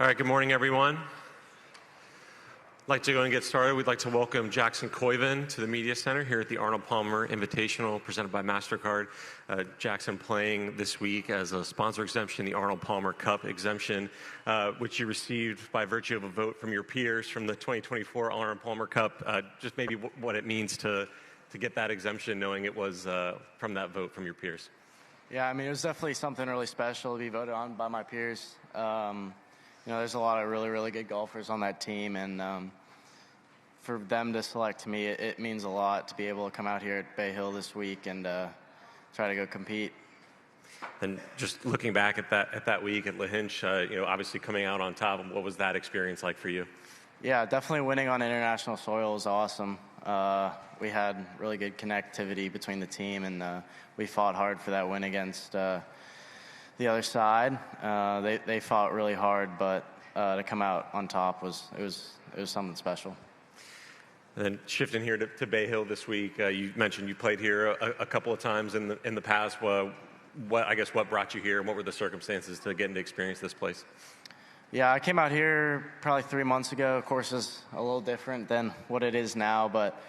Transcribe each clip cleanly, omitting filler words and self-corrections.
All right, good morning, everyone. I'd like to go and get started. We'd like to welcome Jackson Koivun to the Media Center here at the Arnold Palmer Invitational presented by MasterCard. Jackson playing this week as a sponsor exemption, the Arnold Palmer Cup exemption, which you received by virtue of a vote from your peers from the 2024 Arnold Palmer Cup. Just maybe what it means to get that exemption, knowing it was from that vote from your peers. Yeah, I mean, it was definitely something really special to be voted on by my peers. There's a lot of really good golfers on that team, and for them to select me, it means a lot to be able to come out here at Bay Hill this week and try to go compete. And just looking back at that week at Lahinch, obviously coming out on top, what was that experience like for you? Yeah, definitely winning on international soil was awesome. We had really good connectivity between the team, and we fought hard for that win against the other side. They fought really hard, but to come out on top was something special. And then shifting here to Bay Hill this week, you mentioned you played here a couple of times in the past. What brought you here, and what were the circumstances to getting to experience this place? Yeah, I came out here probably 3 months ago. Of course, it's a little different than what it is now, but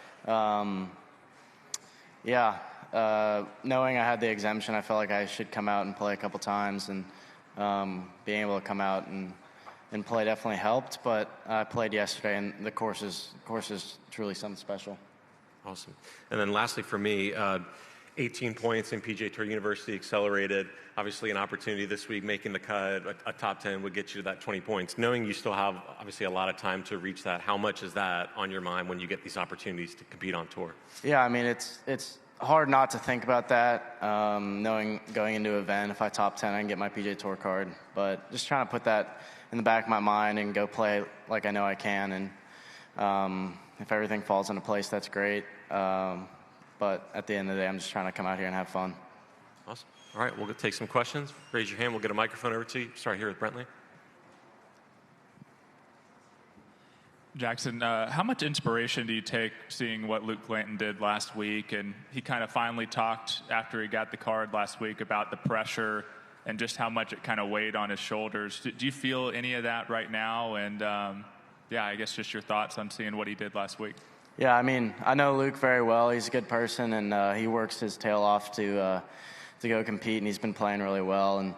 knowing I had the exemption, I felt like I should come out and play a couple times, and being able to come out and play definitely helped. But I played yesterday, and the course is truly something special. Awesome. And then lastly for me, 18 points in PGA Tour University accelerated. Obviously an opportunity this week, making the cut. A top 10 would get you to that 20 points. Knowing you still have obviously a lot of time to reach that, how much is that on your mind when you get these opportunities to compete on tour? Yeah, I mean, it's hard not to think about that, knowing going into an event, if I top 10, I can get my PGA Tour card. But just trying to put that in the back of my mind and go play like I know I can. And if everything falls into place, that's great. But at the end of the day, I'm just trying to come out here and have fun. Awesome. All right, we'll take some questions. Raise your hand. We'll get a microphone over to you. Start here with Brentley. Jackson, how much inspiration do you take seeing what Luke Glanton did last week? And he kind of finally talked after he got the card last week about the pressure and just how much it kind of weighed on his shoulders. Do you feel any of that right now? And I guess just your thoughts on seeing what he did last week. Yeah, I mean, I know Luke very well. He's a good person, and he works his tail off to go compete, and he's been playing really well. And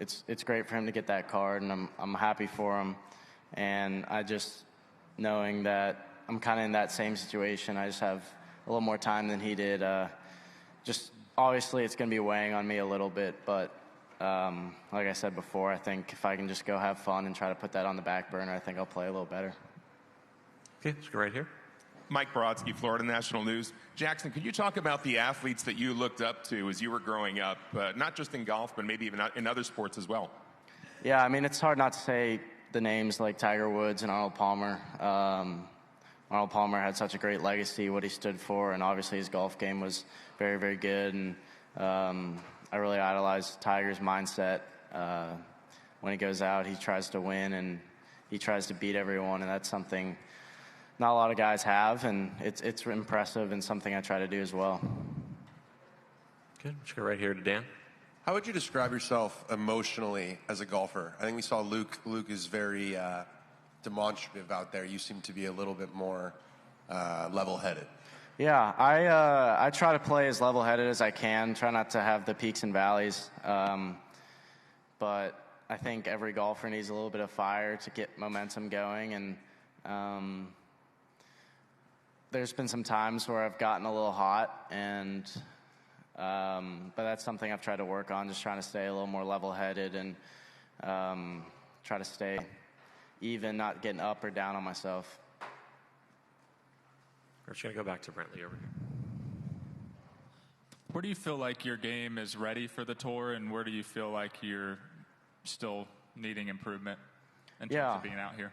it's great for him to get that card, and I'm happy for him. And I just knowing that I'm kind of in that same situation. I just have a little more time than he did. Just obviously, it's going to be weighing on me a little bit, but like I said before, I think if I can just go have fun and try to put that on the back burner, I think I'll play a little better. Okay, let's go right here. Mike Brodsky, Florida National News. Jackson, could you talk about the athletes that you looked up to as you were growing up, not just in golf, but maybe even in other sports as well? Yeah, I mean, it's hard not to say the names like Tiger Woods and Arnold Palmer. Arnold Palmer had such a great legacy, what he stood for, and obviously his golf game was very, very good. And I really idolize Tiger's mindset. When he goes out, he tries to win, and he tries to beat everyone, and that's something not a lot of guys have, and it's impressive and something I try to do as well. Good. Let's go right here to Dan. How would you describe yourself emotionally as a golfer? I think we saw Luke. Luke is very demonstrative out there. You seem to be a little bit more level-headed. Yeah, I try to play as level-headed as I can, try not to have the peaks and valleys. But I think every golfer needs a little bit of fire to get momentum going, and there's been some times where I've gotten a little hot, and but that's something I've tried to work on, just trying to stay a little more level-headed and try to stay even, not getting up or down on myself. We're just going to go back to Brentley over here. Where do you feel like your game is ready for the tour, and where do you feel like you're still needing improvement in terms of being out here?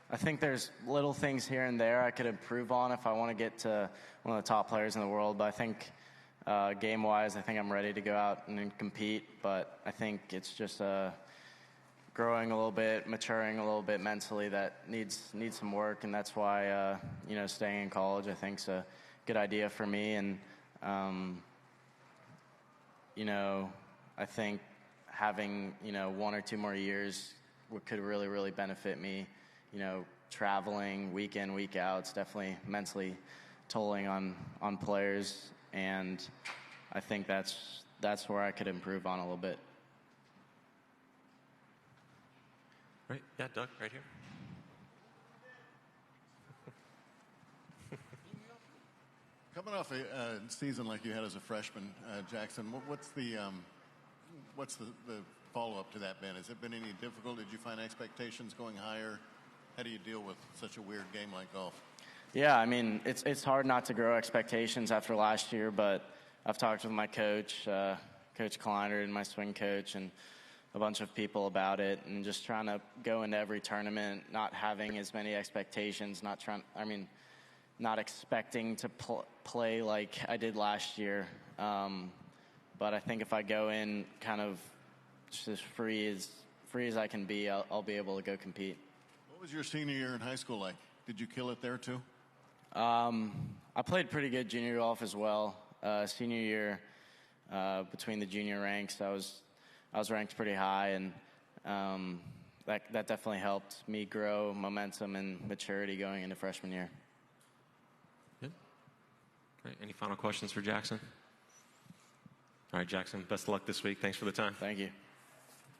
I think there's little things here and there I could improve on if I want to get to one of the top players in the world. But I think game-wise, I think I'm ready to go out and compete. But I think it's just growing a little bit, maturing a little bit mentally that needs some work. And that's why, staying in college I think is a good idea for me. And, I think having 1 or 2 more years could really benefit me. Traveling week in, week out, it's definitely mentally tolling on players, and I think that's where I could improve on a little bit. Right, yeah, Doug, right here. Coming off a season like you had as a freshman, Jackson, what's the follow-up to that been? Has it been any difficult? Did you find expectations going higher? How do you deal with such a weird game like golf? Yeah, I mean, it's hard not to grow expectations after last year, but I've talked with my coach, Coach Kleiner, and my swing coach, and a bunch of people about it, and just trying to go into every tournament not having as many expectations, not expecting to play like I did last year. But I think if I go in kind of just as free as I can be, I'll be able to go compete. What was your senior year in high school like? Did you kill it there too? I played pretty good junior golf as well. Senior year, between the junior ranks, I was ranked pretty high, and that definitely helped me grow momentum and maturity going into freshman year. Good. Great. Any final questions for Jackson? All right, Jackson, best of luck this week. Thanks for the time. Thank you.